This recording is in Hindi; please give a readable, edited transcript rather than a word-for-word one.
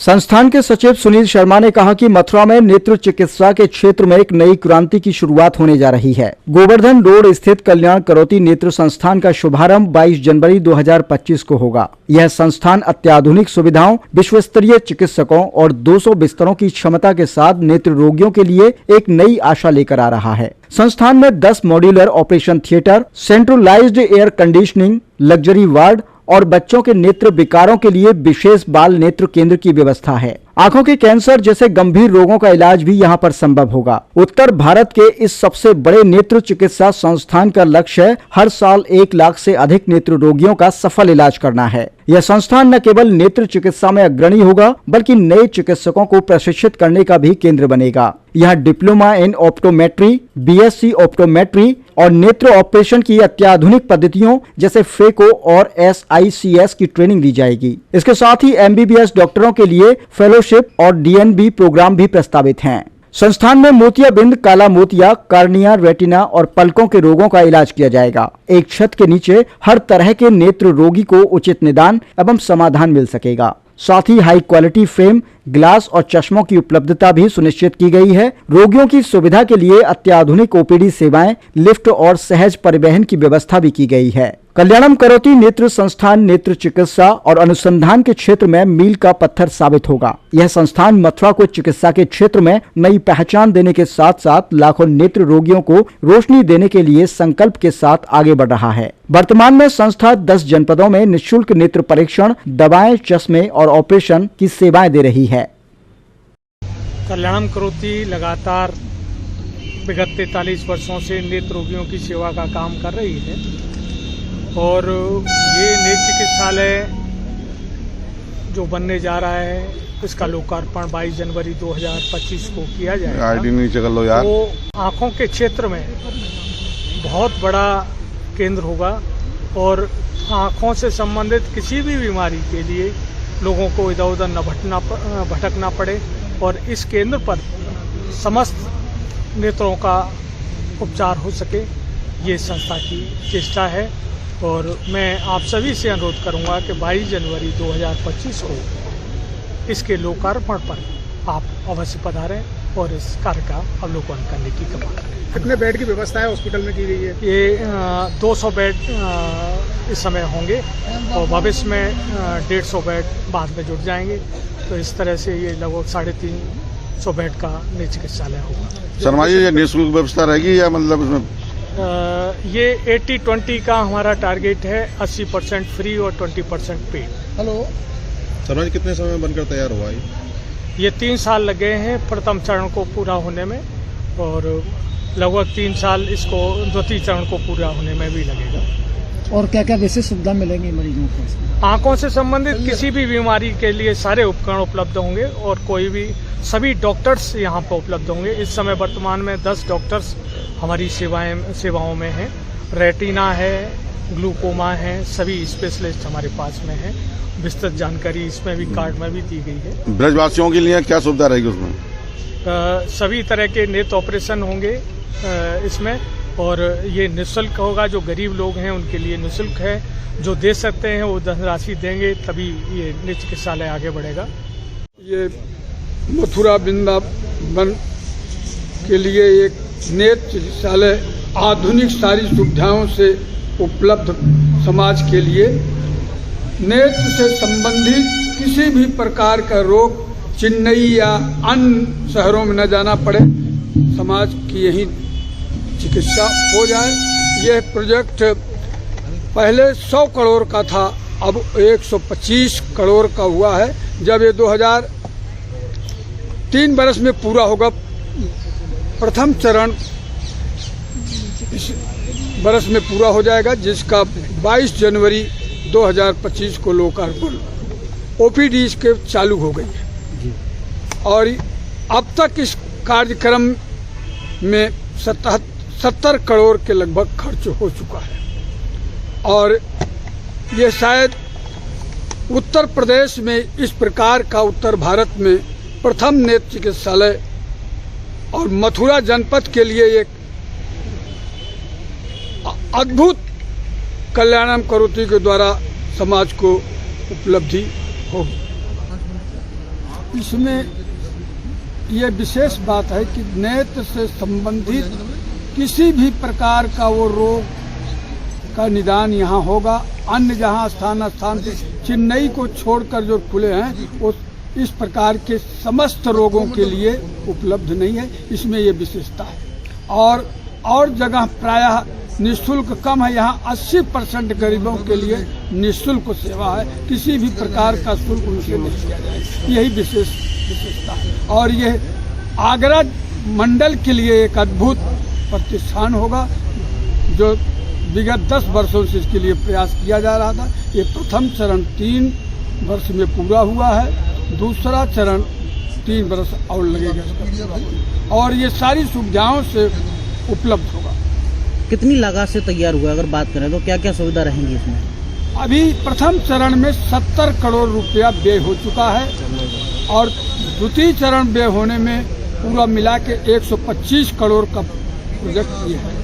संस्थान के सचिव सुनील शर्मा ने कहा कि मथुरा में नेत्र चिकित्सा के क्षेत्र में एक नई क्रांति की शुरुआत होने जा रही है। गोवर्धन रोड स्थित कल्याण करोती नेत्र संस्थान का शुभारंभ 22 जनवरी 2025 को होगा। यह संस्थान अत्याधुनिक सुविधाओं, विश्व स्तरीय चिकित्सकों और 200 बिस्तरों की क्षमता के साथ नेत्र रोगियों के लिए एक नई आशा लेकर आ रहा है। संस्थान में 10 modular operation theatre, centralised air conditioning, luxury ward और बच्चों के नेत्र विकारों के लिए विशेष बाल नेत्र केंद्र की व्यवस्था है। आंखों के कैंसर जैसे गंभीर रोगों का इलाज भी यहां पर संभव होगा। उत्तर भारत के इस सबसे बड़े नेत्र चिकित्सा संस्थान का लक्ष्य हर साल 1 लाख से अधिक नेत्र रोगियों का सफल इलाज करना है। यह संस्थान न केवल नेत्र चिकित्सा में अग्रणी होगा, बल्कि नए चिकित्सकों को प्रशिक्षित करने का भी केंद्र बनेगा। यहाँ diploma in optometry, BSc optometry और नेत्र ऑपरेशन की अत्याधुनिक पद्धतियों जैसे फेको और SICS की ट्रेनिंग दी जाएगी। इसके साथ ही MBBS डॉक्टरों के लिए फेलोशिप और DNB प्रोग्राम भी प्रस्तावित हैं। संस्थान में मोतियाबिंद, काला मोतिया, कार्निया, रेटिना और पलकों के रोगों का इलाज किया जाएगा। एक छत के नीचे हर तरह के नेत्र रोगी को उचित निदान एवं समाधान मिल सकेगा। साथ ही हाई क्वालिटी फ्रेम, ग्लास और चश्मों की उपलब्धता भी सुनिश्चित की गई है। रोगियों की सुविधा के लिए अत्याधुनिक OPD सेवाएं, लिफ्ट और सहज परिवहन की व्यवस्था भी की गई है। कल्याणम करोती नेत्र संस्थान नेत्र चिकित्सा और अनुसंधान के क्षेत्र में मील का पत्थर साबित होगा। यह संस्थान मथुरा को चिकित्सा के क्षेत्र में नई पहचान देने के साथ साथ लाखों नेत्र रोगियों को रोशनी देने के लिए संकल्प के साथ आगे बढ़ रहा है। वर्तमान में संस्था 10 जनपदों में निःशुल्क नेत्र परीक्षण, दवाएं, चश्मे और ऑपरेशन की सेवाएं दे रही है। कल्याणम करोती लगातार विगत 43 वर्षों से नेत्र रोगियों की सेवा का काम कर रही है और ये नेत्र चिकित्सालय जो बनने जा रहा है, इसका लोकार्पण 22 जनवरी 2025 को किया जाएगा। तो आँखों के क्षेत्र में बहुत बड़ा केंद्र होगा और आँखों से संबंधित किसी भी बीमारी के लिए लोगों को इधर उधर न भटकना पड़े और इस केंद्र पर समस्त नेत्रों का उपचार हो सके, ये संस्था की चेष्टा है। और मैं आप सभी से अनुरोध करूंगा कि 22 जनवरी 2025 को इसके लोकार्पण पर आप अवश्य पधारें और इस कार्य का अवलोकन करने की कृपा करें। कितने बेड की व्यवस्था है हॉस्पिटल में की गई है? ये 200 बेड इस समय होंगे और भविष्य में 150 बेड बाद में जुड़ जाएंगे। तो इस तरह से ये लगभग 350 बेड का नेत्र चिकित्सालय होगा। शर्मा जी, ये निःशुल्क व्यवस्था रहेगी या मतलब इसमें ये 80-20 का हमारा टारगेट है, 80% फ्री और 20% पेड। हेलो शर्मा जी, कितने समय में बनकर तैयार हुआ ये 3 साल लगे हैं प्रथम चरण को पूरा होने में और लगभग 3 साल इसको द्वितीय चरण को पूरा होने में भी लगेगा। और क्या क्या विशेष सुविधा मिलेंगी मरीजों को? आंखों से संबंधित किसी भी बीमारी के लिए सारे उपकरण उपलब्ध होंगे और सभी डॉक्टर्स यहाँ पर उपलब्ध होंगे। इस समय वर्तमान में 10 डॉक्टर्स हमारी सेवाओं में हैं। रेटिना है, ग्लूकोमा है, सभी स्पेशलिस्ट हमारे पास में हैं। विस्तृत जानकारी इसमें भी कार्ड में भी दी गई है। ब्रजवासियों के लिए क्या सुविधा रहेगी उसमें? सभी तरह के नेत्र ऑपरेशन होंगे इसमें और ये निःशुल्क होगा। जो गरीब लोग हैं उनके लिए निःशुल्क है, जो दे सकते हैं वो धनराशि देंगे, तभी ये नेत्र चिकित्सालय आगे बढ़ेगा। ये मथुरा वृंदावन के लिए एक नेत्र चिकित्सालय आधुनिक सारी सुविधाओं से उपलब्ध समाज के लिए नेत्र से संबंधित किसी भी प्रकार का रोग चेन्नई या अन्य शहरों में न जाना पड़े, समाज की यही चिकित्सा हो जाए। यह प्रोजेक्ट पहले 100 करोड़ का था, अब 125 करोड़ का हुआ है। जब ये 2003 वर्ष में पूरा होगा, प्रथम चरण इस वर्ष में पूरा हो जाएगा, जिसका 22 जनवरी 2025 को लोकार्पण OPD इसके चालू हो गई है और अब तक इस कार्यक्रम में 70 करोड़ के लगभग खर्च हो चुका है और ये शायद उत्तर प्रदेश में इस प्रकार का उत्तर भारत में प्रथम नेत्र चिकित्सालय और मथुरा जनपद के लिए एक अद्भुत कल्याणम करोती के द्वारा समाज को उपलब्धि होगी। इसमें ये विशेष बात है कि नेत्र से संबंधित किसी भी प्रकार का वो रोग का निदान यहाँ होगा। अन्य जहाँ स्थान चेन्नई को छोड़कर जो खुले हैं वो इस प्रकार के समस्त रोगों के लिए उपलब्ध नहीं है। इसमें ये विशेषता है। और जगह प्रायः निःशुल्क कम है। यहाँ 80% गरीबों के लिए निःशुल्क सेवा है। किसी भी प्रकार का शुल्क उनसे नहीं किया जाए। यही विशेषता है। और ये आगरा मंडल के लिए एक अद्भुत प्रतिष्ठान होगा जो विगत 10 वर्षों से इसके लिए प्रयास किया जा रहा था। ये प्रथम चरण 3 वर्ष में पूरा हुआ है। दूसरा चरण 3 वर्ष और लगेगा और ये सारी सुविधाओं से उपलब्ध होगा। कितनी लागत से तैयार हुआ अगर बात करें तो क्या क्या सुविधा रहेंगी इसमें? अभी प्रथम चरण में 70 करोड़ रुपया व्यय हो चुका है और द्वितीय चरण व्यय होने में पूरा मिला के 125 करोड़ का प्रोजेक्ट ये है।